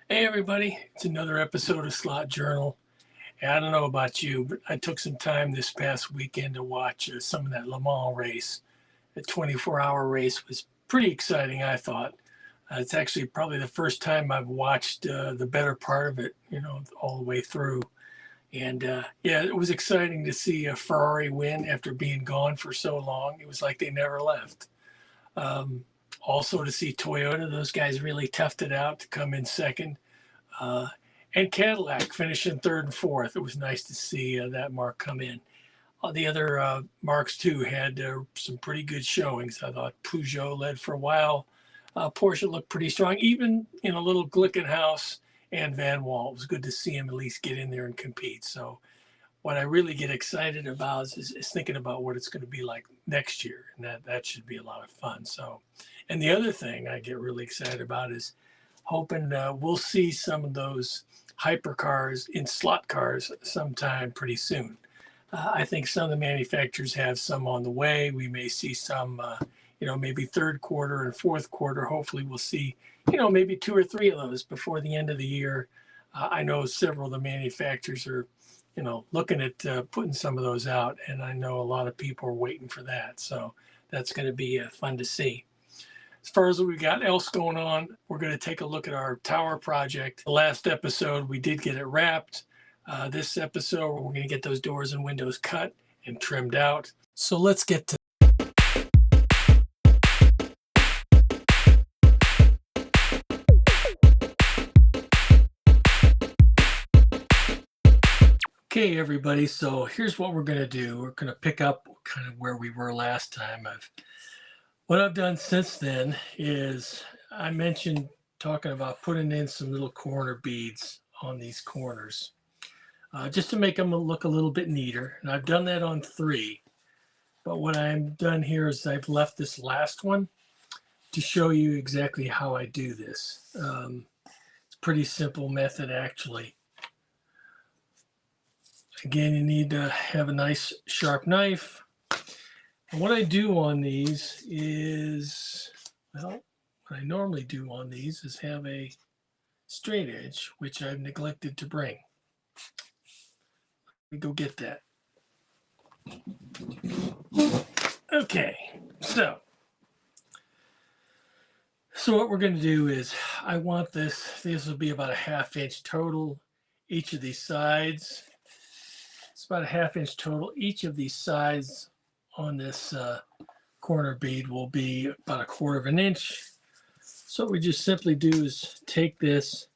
Hey everybody, it's another episode of Slot Journal. And I don't know about you, but I took some time this past weekend to watch some of that Le Mans race. The 24-hour race was pretty exciting, I thought. It's actually probably the first time I've watched the better part of it, all the way through. And yeah, it was exciting to see a Ferrari win after being gone for so long. It was like they never left. Um, Also to see Toyota, those guys really toughed it out to come in second. Uh, and Cadillac finishing third and fourth. It was nice to see that mark come in. The other marks too had some pretty good showings. I thought Peugeot led for a while. Porsche looked pretty strong, even in a little Glickenhaus and Van Walt. It was good to see him at least get in there and compete. So what I really get excited about is thinking about what it's going to be like next year, and that should be a lot of fun. So, and the other thing I get really excited about is hoping we'll see some of those hypercars in slot cars sometime pretty soon. I think some of the manufacturers have some on the way. We may see some, maybe third quarter and fourth quarter. Hopefully, we'll see, maybe two or three of those before the end of the year. I know several of the manufacturers are, looking at putting some of those out, and I know a lot of people are waiting for that. So that's going to be fun to see. As far as what we got else going on, we're going to take a look at our tower project. The last episode, we did get it wrapped. This episode, we're going to get those doors and windows cut and trimmed out. So let's get to Okay, everybody. So here's what we're going to do. We're going to pick up kind of where we were last time. What I've done since then is I mentioned talking about putting in some little corner beads on these corners just to make them look a little bit neater. And I've done that on 3. But what I've done here is I've left this last one to show you exactly how I do this. It's a pretty simple method, actually. Again, you need to have a nice sharp knife. And what I do on these is, well, what I normally do on these is have a straight edge, which I've neglected to bring. Let me go get that. Okay, so what we're going to do is I want this will be about a 1/2 inch total, each of these sides. It's about a 1/2 inch total. Each of these sides on this corner bead will be about 1/4 inch. So what we just simply do is take this,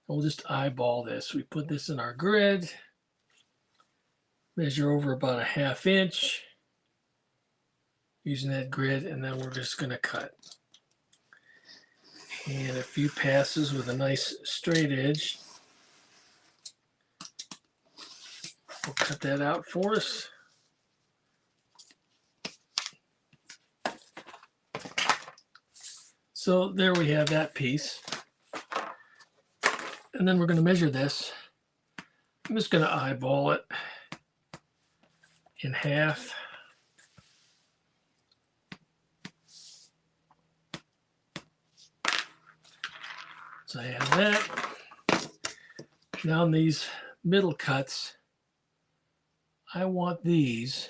and we'll just eyeball this. We put this in our grid, measure over about a 1/2 inch using that grid, and then we're just going to cut. And a few passes with a nice straight edge. We'll cut that out for us. So there we have that piece. And then we're going to measure this. I'm just going to eyeball it in half. So I have that. Now on these middle cuts, I want these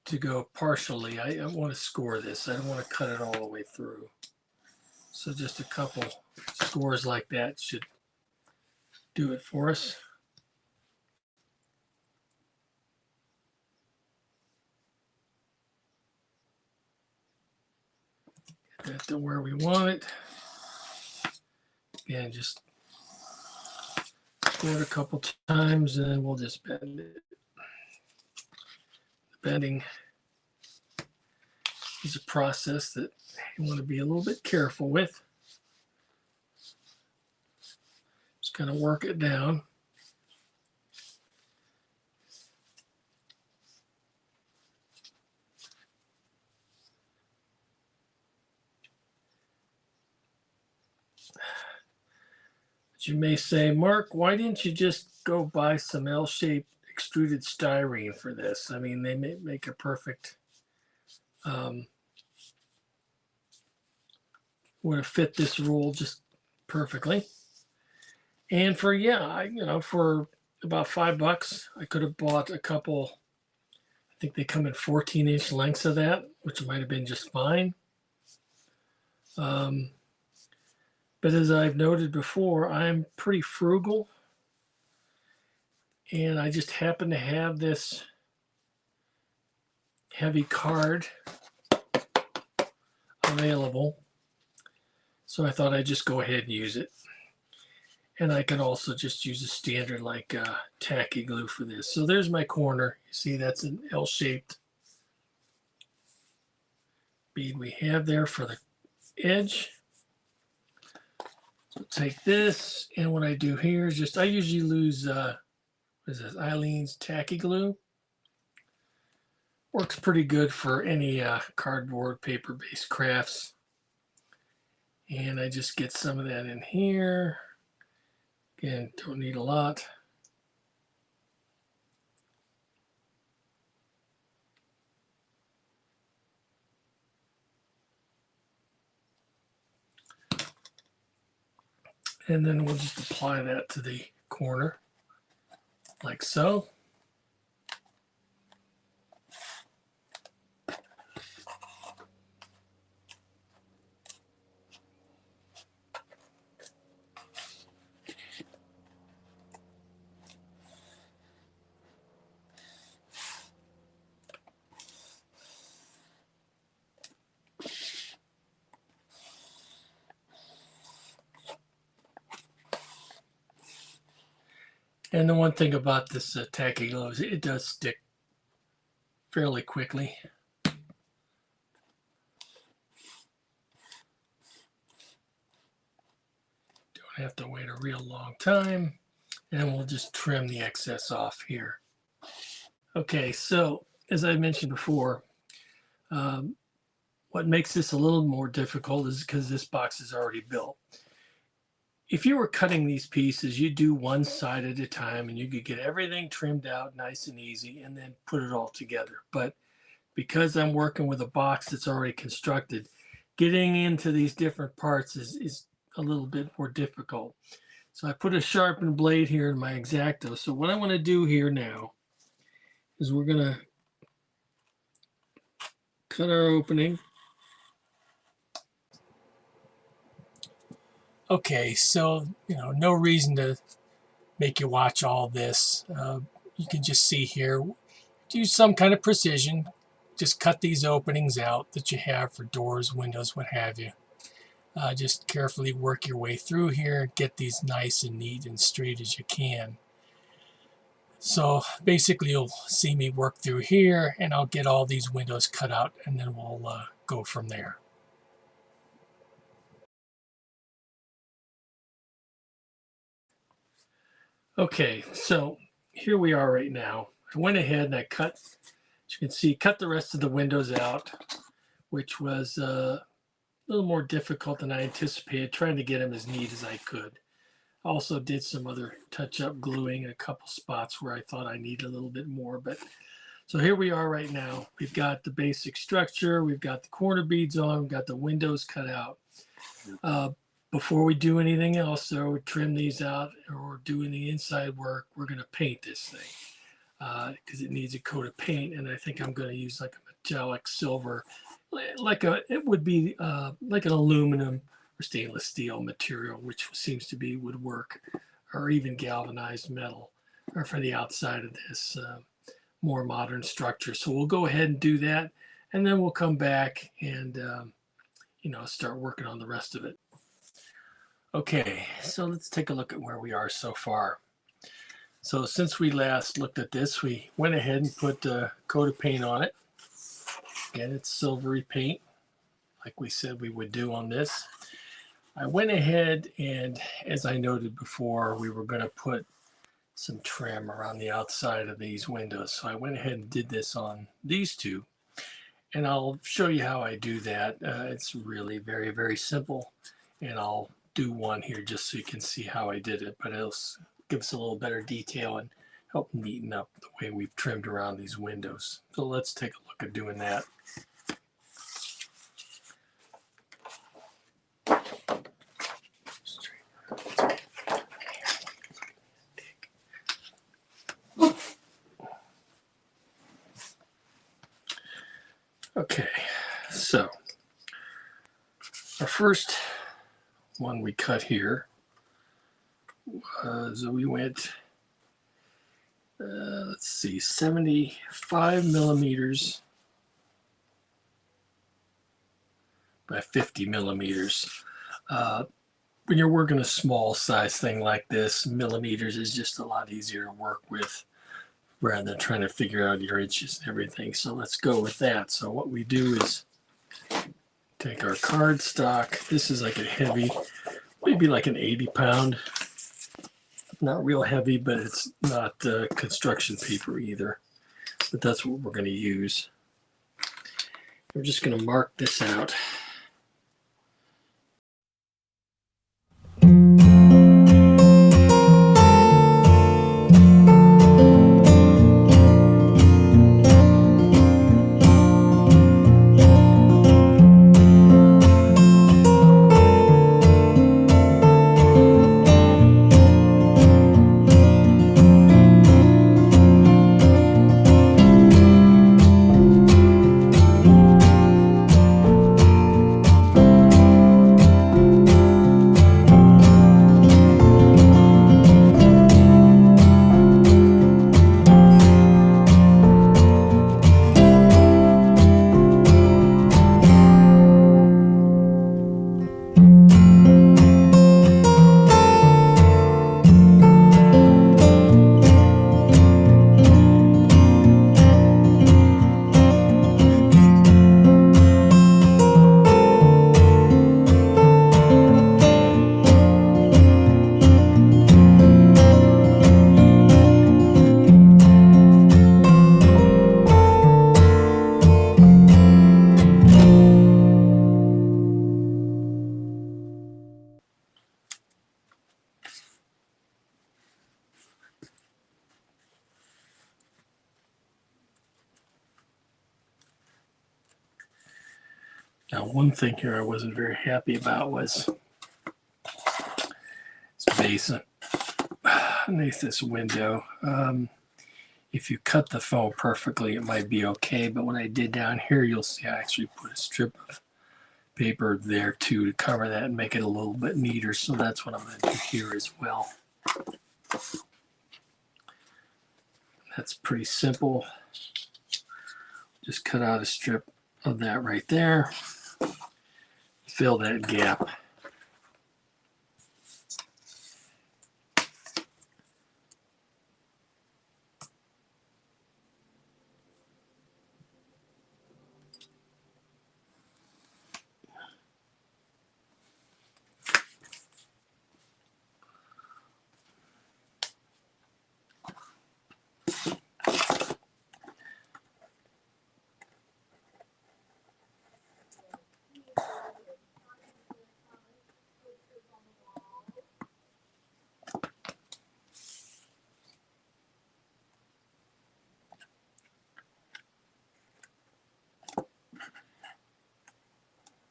to go partially. I want to score this. I don't want to cut it all the way through. So just a couple scores like that should do it for us. Get that to where we want it. Again, just score it a couple times and then we'll just bend it. Bending is a process that you want to be a little bit careful with. Just kind of work it down. But you may say, Mark, why didn't you just go buy some L-shaped extruded styrene for this? I mean, they make a perfect would have fit this roll just perfectly. And for, for about $5, I could have bought a couple. I think they come in 14-inch lengths of that, which might have been just fine. But as I've noted before, I'm pretty frugal. And I just happen to have this heavy card available. So I thought I'd just go ahead and use it. And I can also just use a standard like tacky glue for this. So there's my corner. You see that's an L-shaped bead we have there for the edge. So take this, and what I do here is just, I usually use, what is this, Eileen's tacky glue. Works pretty good for any cardboard, paper-based crafts. And I just get some of that in here. Again, don't need a lot. And then we'll just apply that to the corner, like so. And the one thing about this tacky glue is it does stick fairly quickly. Don't have to wait a real long time. And we'll just trim the excess off here. Okay, so as I mentioned before, what makes this a little more difficult is because this box is already built. If you were cutting these pieces, you do one side at a time and you could get everything trimmed out nice and easy and then put it all together. But because I'm working with a box that's already constructed, getting into these different parts is a little bit more difficult. So I put a sharpened blade here in my X-Acto. So what I want to do here now is we're going to cut our opening. Okay, so, no reason to make you watch all this. You can just see here, do some kind of precision. Just cut these openings out that you have for doors, windows, what have you. Just carefully work your way through here, get these nice and neat and straight as you can. So basically you'll see me work through here and I'll get all these windows cut out and then we'll go from there. Okay, so here we are right now. I went ahead and I cut, as you can see, cut the rest of the windows out, which was a little more difficult than I anticipated, trying to get them as neat as I could. Also did some other touch-up gluing in a couple spots where I thought I needed a little bit more. But so here we are right now. We've got the basic structure. We've got the corner beads on. We've got the windows cut out. Before we do anything else, though, trim these out or do any inside work, we're going to paint this thing because it needs a coat of paint. And I think I'm going to use like a metallic silver, it would be like an aluminum or stainless steel material, which seems to be would work, or even galvanized metal, or for the outside of this more modern structure. So we'll go ahead and do that, and then we'll come back and start working on the rest of it. Okay, so let's take a look at where we are so far. So since we last looked at this, we went ahead and put a coat of paint on it. Again, it's silvery paint, like we said we would do on this. I went ahead and, as I noted before, we were going to put some trim around the outside of these windows. So I went ahead and did this on these two. And I'll show you how I do that. It's really very, very simple. And I'll do one here just so you can see how I did it. But it'll give us a little better detail and help neaten up the way we've trimmed around these windows. So let's take a look at doing that. So our first one we cut here was we went, let's see, 75 millimeters by 50 millimeters. When you're working a small size thing like this, millimeters is just a lot easier to work with rather than trying to figure out your inches and everything. So let's go with that. So what we do is take our cardstock. This is like a heavy, maybe like an 80-pound. Not real heavy, but it's not construction paper either. But that's what we're going to use. We're just going to mark this out. Now, one thing here I wasn't very happy about was this base underneath this window. If you cut the foam perfectly, it might be okay, but when I did down here, you'll see I actually put a strip of paper there too to cover that and make it a little bit neater. So that's what I'm going to do here as well. That's pretty simple. Just cut out a strip of that right there. Fill that gap.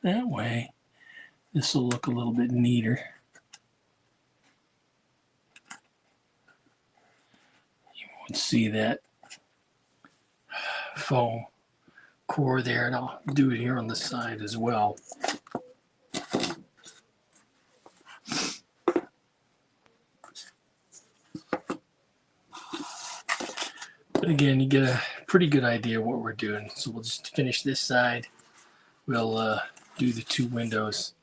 That way, this will look a little bit neater. You won't see that foam core there, and I'll do it here on the side as well. But again, you get a pretty good idea what we're doing. So we'll just finish this side. We'll do the two windows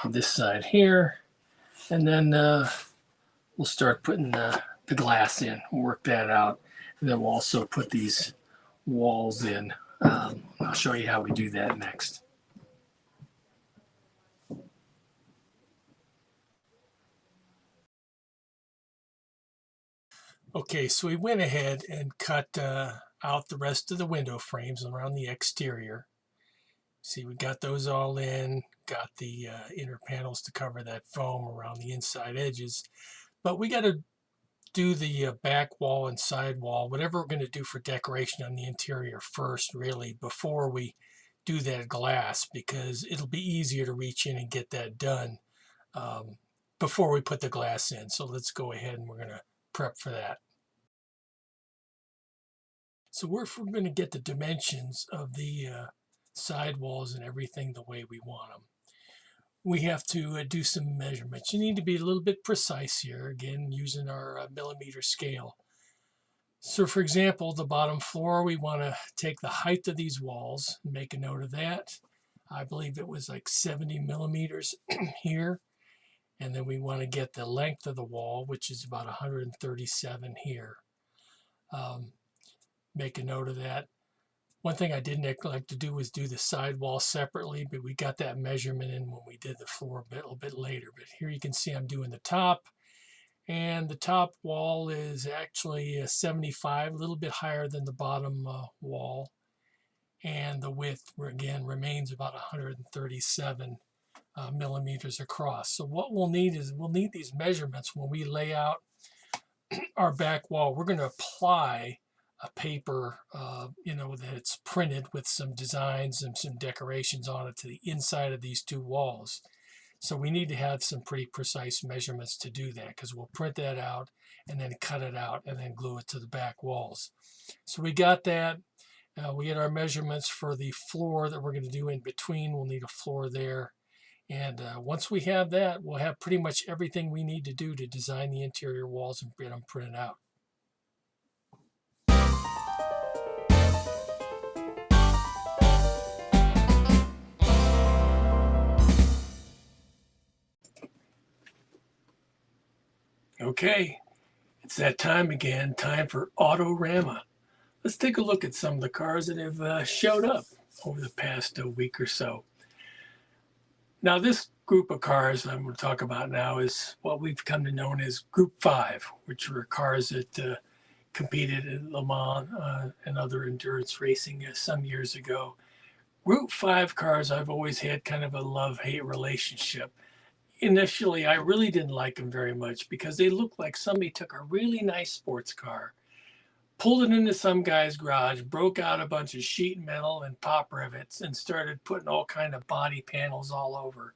on this side here, and then we'll start putting the glass in. We'll work that out, and then we'll also put these walls in. I'll show you how we do that next. Okay, so we went ahead and cut out the rest of the window frames around the exterior. See, we got those all in, got the inner panels to cover that foam around the inside edges, but we got to do the back wall and side wall, whatever we're going to do for decoration on the interior first, really, before we do that glass, because it'll be easier to reach in and get that done before we put the glass in. So let's go ahead and we're going to prep for that. So we're going to get the dimensions of the sidewalls and everything the way we want them. We have to do some measurements. You need to be a little bit precise here, again, using our millimeter scale. So for example, the bottom floor, we want to take the height of these walls and make a note of that. I believe it was like 70 millimeters here. And then we want to get the length of the wall, which is about 137 here. Make a note of that. One thing I didn't like to do was do the sidewall separately, but we got that measurement in when we did the floor a little bit later. But here you can see I'm doing the top, and the top wall is actually 75, a little bit higher than the bottom wall. And the width, again, remains about 137 millimeters across. So what we'll need is we'll need these measurements when we lay out our back wall. We're going to apply a paper, that's printed with some designs and some decorations on it to the inside of these two walls. So we need to have some pretty precise measurements to do that, because we'll print that out and then cut it out and then glue it to the back walls. So we got that. We get our measurements for the floor that we're going to do in between. We'll need a floor there. And once we have that, we'll have pretty much everything we need to do to design the interior walls and get them printed out. Okay, it's that time again, time for Autorama. Let's take a look at some of the cars that have showed up over the past week or so. Now, this group of cars I'm going to talk about now is what we've come to know as Group 5, which were cars that competed in Le Mans and other endurance racing some years ago. Group 5 cars, I've always had kind of a love-hate relationship. Initially, I really didn't like them very much because they looked like somebody took a really nice sports car, pulled it into some guy's garage, broke out a bunch of sheet metal and pop rivets, and started putting all kind of body panels all over.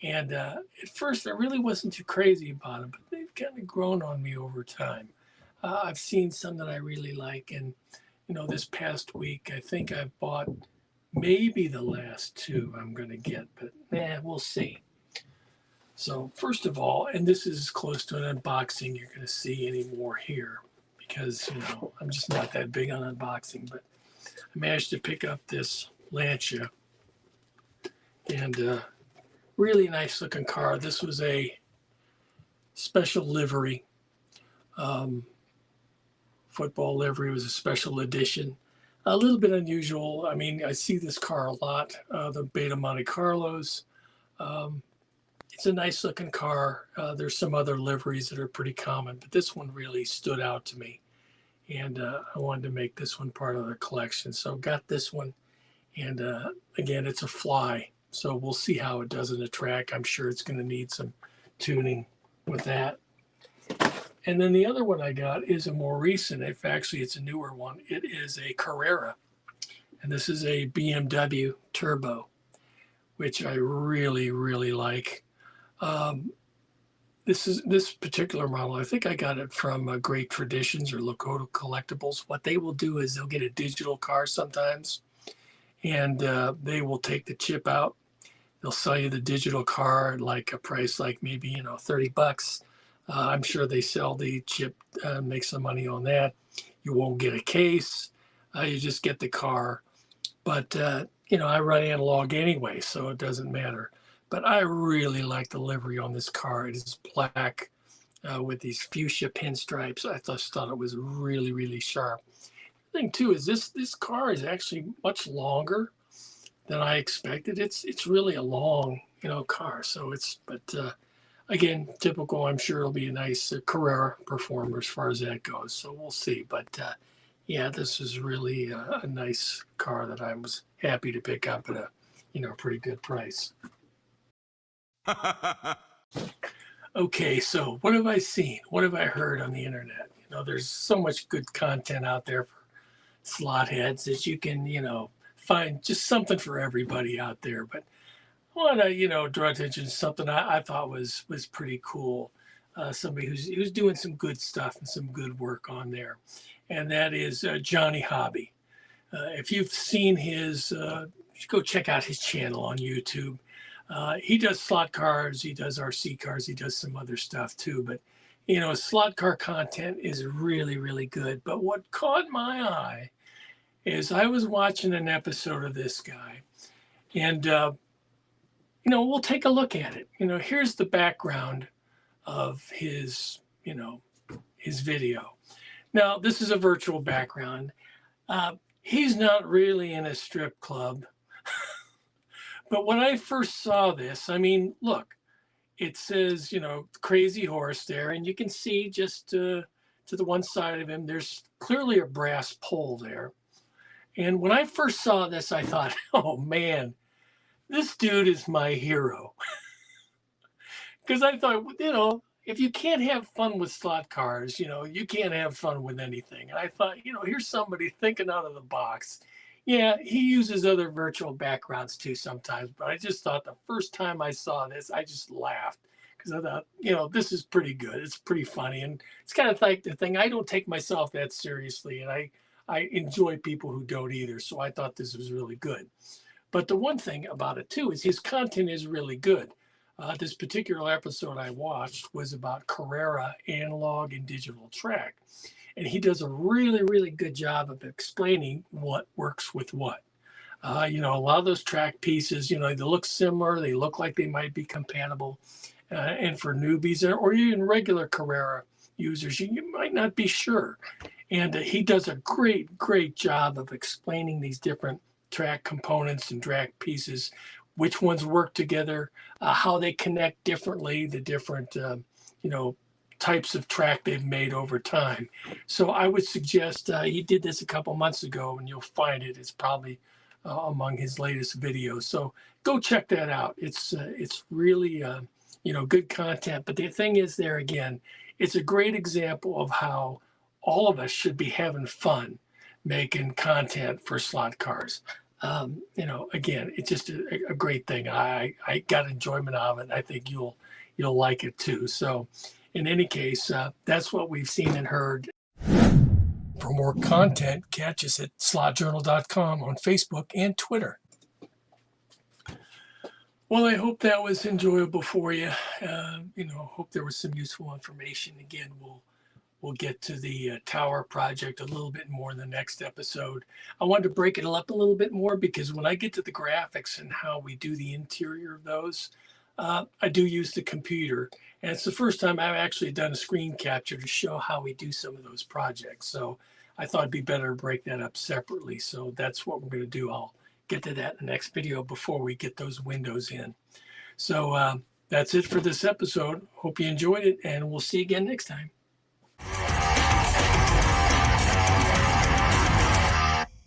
And at first, I really wasn't too crazy about them, but they've kind of grown on me over time. I've seen some that I really like, and this past week, I think I've bought maybe the last two I'm going to get, but we'll see. So first of all, and this is as close to an unboxing you're going to see anymore here, because I'm just not that big on unboxing, but I managed to pick up this Lancia, and really nice looking car. This was a special livery, football livery. It was a special edition, a little bit unusual. I mean, I see this car a lot, the Beta Monte Carlos. It's a nice looking car. There's some other liveries that are pretty common, but this one really stood out to me. And I wanted to make this one part of the collection. So got this one. And again, it's a fly. So we'll see how it does in the track. I'm sure it's going to need some tuning with that. And then the other one I got is a more recent. Actually, it's a newer one. It is a Carrera. And this is a BMW Turbo, which I really, really like. This particular model, I think I got it from Great Traditions or Lakota Collectibles. What they will do is they'll get a digital car sometimes, and they will take the chip out. They'll sell you the digital car at like a price like maybe $30. I'm sure they sell the chip, make some money on that. You won't get a case. You just get the car. But I run analog anyway, so it doesn't matter. But I really like the livery on this car. It is black with these fuchsia pinstripes. I just thought it was really, really sharp. The thing too is this car is actually much longer than I expected. It's really a long car. So again, typical. I'm sure it'll be a nice Carrera performer as far as that goes. So we'll see. But yeah, this is really a nice car that I was happy to pick up at a pretty good price. Okay, so what have I seen? What have I heard on the internet? There's so much good content out there for slot heads that you can, find just something for everybody out there. But I want to, draw attention to something I thought was pretty cool. Somebody who's doing some good stuff and some good work on there, and that is Johnny Hobby. If you've seen his go check out his channel on YouTube. He does slot cars, he does RC cars, he does some other stuff too. But slot car content is really, really good. But what caught my eye is I was watching an episode of this guy, and we'll take a look at it. Here's the background of his video. Now, this is a virtual background. He's not really in a strip club. But when I first saw this, I mean, look, it says, Crazy Horse there, and you can see just to the one side of him, there's clearly a brass pole there. And when I first saw this, I thought, oh man, this dude is my hero. Because I thought, if you can't have fun with slot cars, you can't have fun with anything. And I thought, here's somebody thinking out of the box. Yeah, he uses other virtual backgrounds too sometimes, but I just thought the first time I saw this, I just laughed because I thought, this is pretty good. It's pretty funny. And it's kind of like the thing, I don't take myself that seriously, and I enjoy people who don't either. So I thought this was really good. But the one thing about it too is his content is really good. This particular episode I watched was about Carrera analog and digital track. And he does a really, really good job of explaining what works with what. A lot of those track pieces, they look similar. They look like they might be compatible. And for newbies or even regular Carrera users, you might not be sure. And he does a great, great job of explaining these different track components and track pieces, which ones work together, how they connect differently, the different, types of track they've made over time. So I would suggest he did this a couple months ago, and you'll find it. It's probably among his latest videos. So go check that out. It's really good content. But the thing is, there again, it's a great example of how all of us should be having fun making content for slot cars. Again, it's just a great thing. I got enjoyment out of it. And I think you'll like it too. So in any case, that's what we've seen and heard. For more content, catch us at slotjournal.com on Facebook and Twitter. Well, I hope that was enjoyable for you. Hope there was some useful information. Again, we'll get to the tower project a little bit more in the next episode. I wanted to break it up a little bit more because when I get to the graphics and how we do the interior of those, I do use the computer. And it's the first time I've actually done a screen capture to show how we do some of those projects. So I thought it'd be better to break that up separately. So that's what we're going to do. I'll get to that in the next video before we get those windows in. So that's it for this episode. Hope you enjoyed it, and we'll see you again next time.